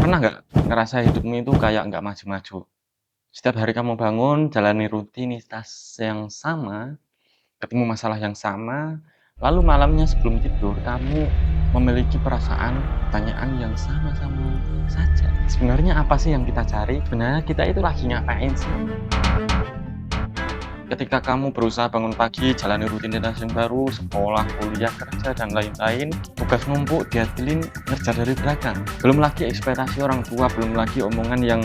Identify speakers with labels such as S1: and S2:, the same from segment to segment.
S1: Pernah nggak ngerasa hidupmu itu kayak nggak maju-maju? Setiap hari kamu bangun, jalani rutinitas yang sama, ketemu masalah yang sama, lalu malamnya sebelum tidur kamu memiliki perasaan, pertanyaan yang sama-sama saja. Sebenarnya apa sih yang kita cari? Sebenarnya kita itu lagi ngapain sih? Ketika kamu berusaha bangun pagi, jalani rutinitas yang baru, sekolah, kuliah, kerja, dan lain-lain, tugas numpuk, deadline, ngerja dari belakang. Belum lagi ekspektasi orang tua, belum lagi omongan yang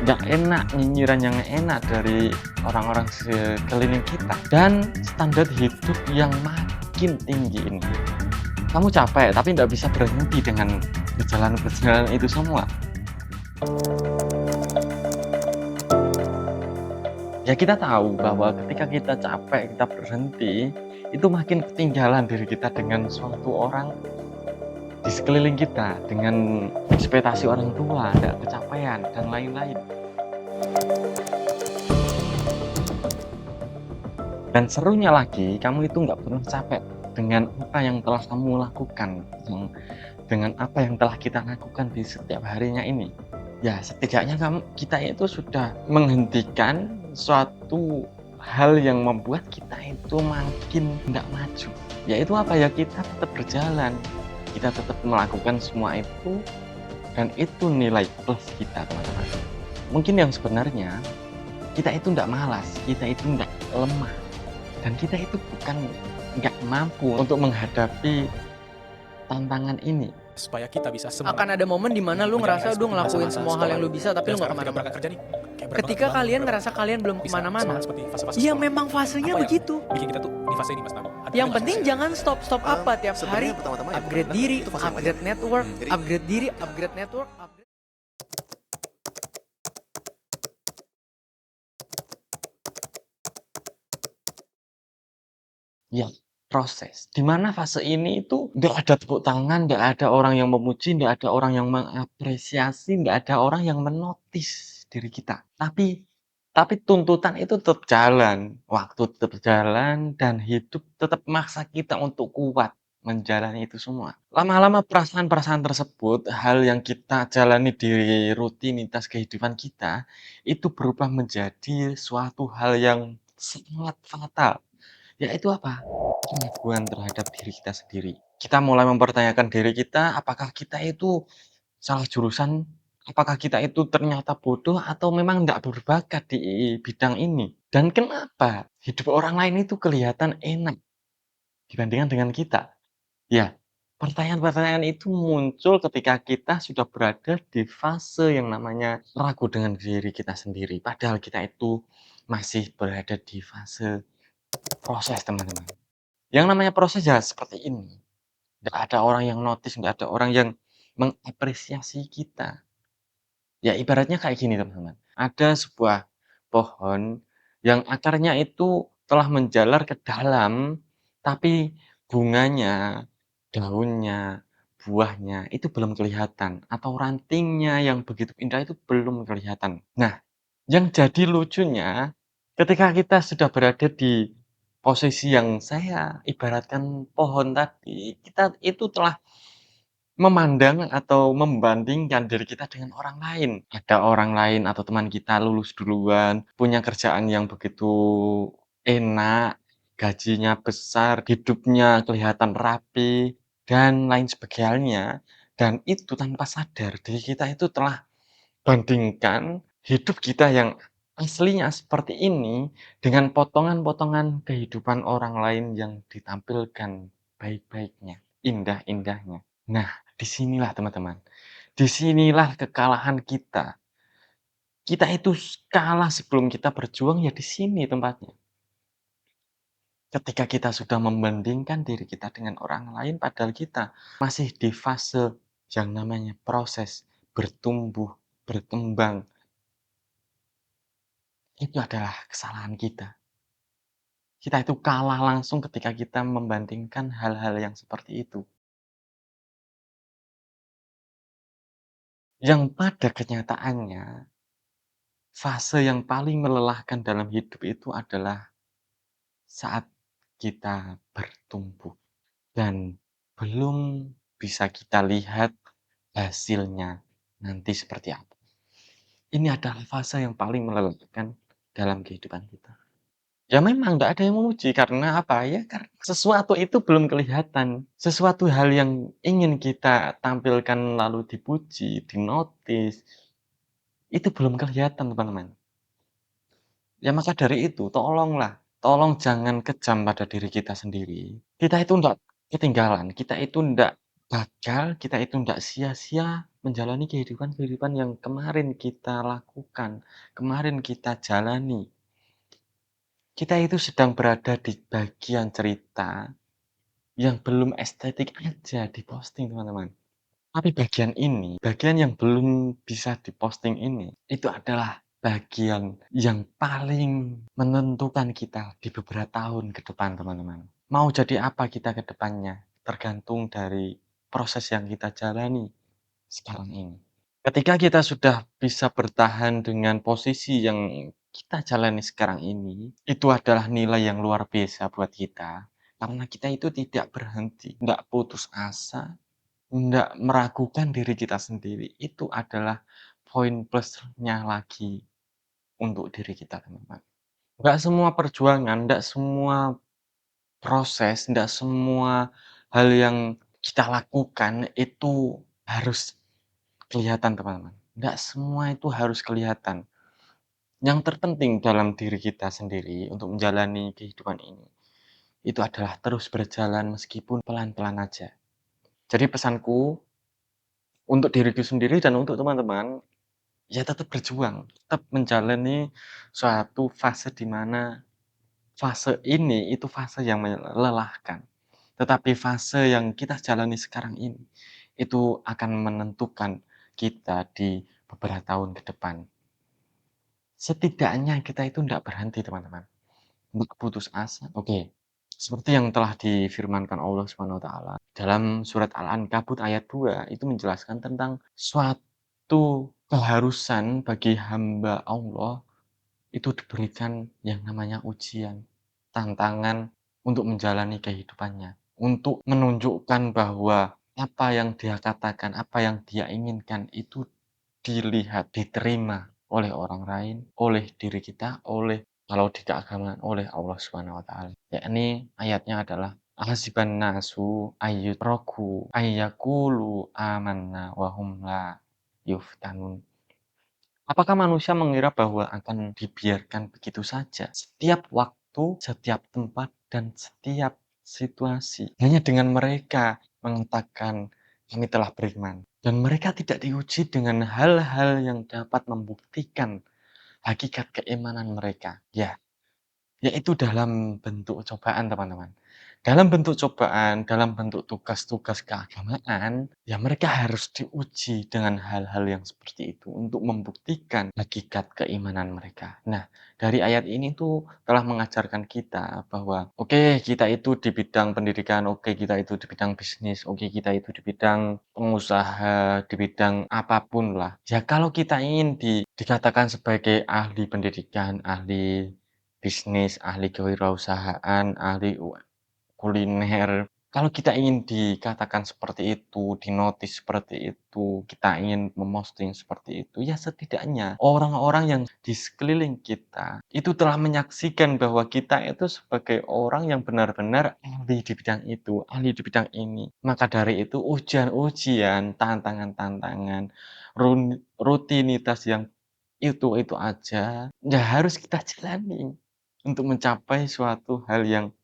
S1: nggak enak, nyinyiran yang nggak enak dari orang-orang sekeliling kita, dan standar hidup yang makin tinggi ini. Kamu capek, tapi nggak bisa berhenti dengan perjalanan-perjalanan itu semua. Ya kita tahu bahwa ketika kita capek, kita berhenti, itu makin ketinggalan diri kita dengan suatu orang di sekeliling kita, dengan ekspektasi orang tua, nggak kecapean, dan lain-lain. Dan serunya lagi, kamu itu nggak pernah capek dengan apa yang telah kamu lakukan, dengan apa yang telah kita lakukan di setiap harinya ini. Ya, setidaknya kita itu sudah menghentikan suatu hal yang membuat kita itu makin nggak maju. Yaitu apa ya, kita tetap berjalan, kita tetap melakukan semua itu, dan itu nilai plus kita, teman-teman. Mungkin yang sebenarnya, kita itu nggak malas, kita itu nggak lemah, dan kita itu bukan nggak mampu untuk menghadapi tantangan ini.
S2: Supaya kita bisa semangat.
S3: Akan ada momen dimana lu ngerasa lu ngelakuin semua hal yang lu bisa tapi lu gak kemana-mana. Ketika kalian ngerasa kalian belum kemana-mana, ya memang fasenya begitu.
S2: Bikin kita tuh di fase ini, Mas Tamo.
S3: Yang penting jangan stop apa tiap hari upgrade diri, upgrade network, upgrade diri, upgrade network, upgrade.
S1: Ya, proses. Di mana fase ini itu nggak ada tepuk tangan, nggak ada orang yang memuji, nggak ada orang yang mengapresiasi, nggak ada orang yang menotis diri kita. Tapi tuntutan itu tetap jalan, waktu tetap jalan, dan hidup tetap maksa kita untuk kuat menjalani itu semua. Lama-lama perasaan-perasaan tersebut, hal yang kita jalani di rutinitas kehidupan kita, itu berubah menjadi suatu hal yang sangat fatal. Yaitu apa? Keraguan terhadap diri kita sendiri. Kita mulai mempertanyakan diri kita, apakah kita itu salah jurusan? Apakah kita itu ternyata bodoh atau memang nggak berbakat di bidang ini? Dan kenapa hidup orang lain itu kelihatan enak dibandingkan dengan kita? Ya, pertanyaan-pertanyaan itu muncul ketika kita sudah berada di fase yang namanya ragu dengan diri kita sendiri. Padahal kita itu masih berada di fase proses, teman-teman. Yang namanya proses ya seperti ini, nggak ada orang yang notice, nggak ada orang yang mengapresiasi kita. Ya ibaratnya kayak gini, teman-teman, ada sebuah pohon yang akarnya itu telah menjalar ke dalam, tapi bunganya, daunnya, buahnya itu belum kelihatan, atau rantingnya yang begitu indah itu belum kelihatan. Nah, yang jadi lucunya, ketika kita sudah berada di posisi yang saya ibaratkan pohon tadi, kita itu telah memandang atau membandingkan diri kita dengan orang lain. Ada orang lain atau teman kita lulus duluan, punya kerjaan yang begitu enak, gajinya besar, hidupnya kelihatan rapi, dan lain sebagainya. Dan itu tanpa sadar diri kita itu telah bandingkan hidup kita yang aslinya seperti ini dengan potongan-potongan kehidupan orang lain yang ditampilkan baik-baiknya, indah-indahnya. Nah, disinilah teman-teman, disinilah kekalahan kita. Kita itu kalah sebelum kita berjuang ya di sini tempatnya. Ketika kita sudah membandingkan diri kita dengan orang lain padahal kita masih di fase yang namanya proses bertumbuh, berkembang. Itu adalah kesalahan kita. Kita itu kalah langsung ketika kita membandingkan hal-hal yang seperti itu. Yang pada kenyataannya, fase yang paling melelahkan dalam hidup itu adalah saat kita bertumbuh dan belum bisa kita lihat hasilnya nanti seperti apa. Ini adalah fase yang paling melelahkan dalam kehidupan kita. Ya memang nggak ada yang memuji karena apa, ya karena sesuatu itu belum kelihatan. Sesuatu hal yang ingin kita tampilkan lalu dipuji, dinotis, itu belum kelihatan teman-teman. Ya maka dari itu tolong jangan kejam pada diri kita sendiri. Kita itu ndak ketinggalan, kita itu ndak sia-sia menjalani kehidupan-kehidupan yang kemarin kita lakukan, kemarin kita jalani. Kita itu sedang berada di bagian cerita yang belum estetik aja diposting teman-teman. Tapi bagian yang belum bisa diposting ini, itu adalah bagian yang paling menentukan kita di beberapa tahun ke depan teman-teman. Mau jadi apa kita ke depannya, tergantung dari proses yang kita jalani sekarang ini. Ketika kita sudah bisa bertahan dengan posisi yang kita jalani sekarang ini, itu adalah nilai yang luar biasa buat kita. Karena kita itu tidak berhenti, tidak putus asa, tidak meragukan diri kita sendiri. Itu adalah poin plusnya lagi untuk diri kita, teman-teman. Nggak semua perjuangan, nggak semua proses, nggak semua hal yang kita lakukan itu harus kelihatan, teman-teman. Nggak semua itu harus kelihatan. Yang terpenting dalam diri kita sendiri untuk menjalani kehidupan ini, itu adalah terus berjalan meskipun pelan-pelan aja. Jadi pesanku untuk diriku sendiri dan untuk teman-teman, ya tetap berjuang, tetap menjalani suatu fase di mana fase ini itu fase yang melelahkan. Tetapi fase yang kita jalani sekarang ini, itu akan menentukan kita di beberapa tahun ke depan. Setidaknya kita itu tidak berhenti teman-teman, nggak putus asa. Oke, seperti yang telah difirmankan Allah SWT dalam surat Al-Ankabut ayat 2 itu menjelaskan tentang suatu keharusan bagi hamba Allah itu diberikan yang namanya ujian, tantangan untuk menjalani kehidupannya, untuk menunjukkan bahwa apa yang dia katakan, apa yang dia inginkan itu dilihat, diterima oleh orang lain, oleh diri kita, oleh kalau di keagamaan oleh Allah SWT. Yakni ayatnya adalah ahasiban nasu ayyutraku ayyakulu amanna wa hum la yuftanun. Apakah manusia mengira bahwa akan dibiarkan begitu saja? Setiap waktu, setiap tempat, dan setiap situasi. Hanya dengan mereka mengatakan kami telah beriman. Dan mereka tidak diuji dengan hal-hal yang dapat membuktikan hakikat keimanan mereka. Ya, yaitu dalam bentuk cobaan, teman-teman. Dalam bentuk cobaan, dalam bentuk tugas-tugas keagamaan, ya mereka harus diuji dengan hal-hal yang seperti itu untuk membuktikan hakikat keimanan mereka. Nah, dari ayat ini tuh telah mengajarkan kita bahwa oke, kita itu di bidang pendidikan, oke, kita itu di bidang bisnis, oke, kita itu di bidang pengusaha, di bidang apapun lah. Ya kalau kita ingin dikatakan sebagai ahli pendidikan, ahli bisnis, ahli kewirausahaan, ahli kuliner. Kalau kita ingin dikatakan seperti itu, dinotis seperti itu, kita ingin memosting seperti itu, ya setidaknya orang-orang yang di sekeliling kita itu telah menyaksikan bahwa kita itu sebagai orang yang benar-benar ahli di bidang itu, ahli di bidang ini. Maka dari itu ujian-ujian, tantangan-tantangan, rutinitas yang itu aja, ya harus kita jalani untuk mencapai suatu hal yang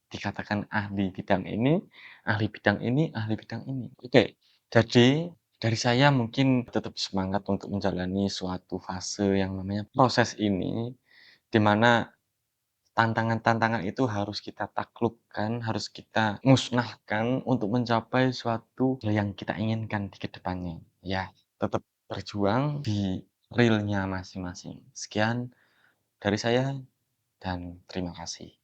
S1: dikatakan ahli bidang ini, ahli bidang ini, ahli bidang ini. Oke, jadi dari saya mungkin tetap semangat untuk menjalani suatu fase yang namanya proses ini, di mana tantangan-tantangan itu harus kita taklukkan, harus kita musnahkan untuk mencapai suatu yang kita inginkan di kedepannya. Ya, tetap berjuang di realnya masing-masing. Sekian dari saya dan terima kasih.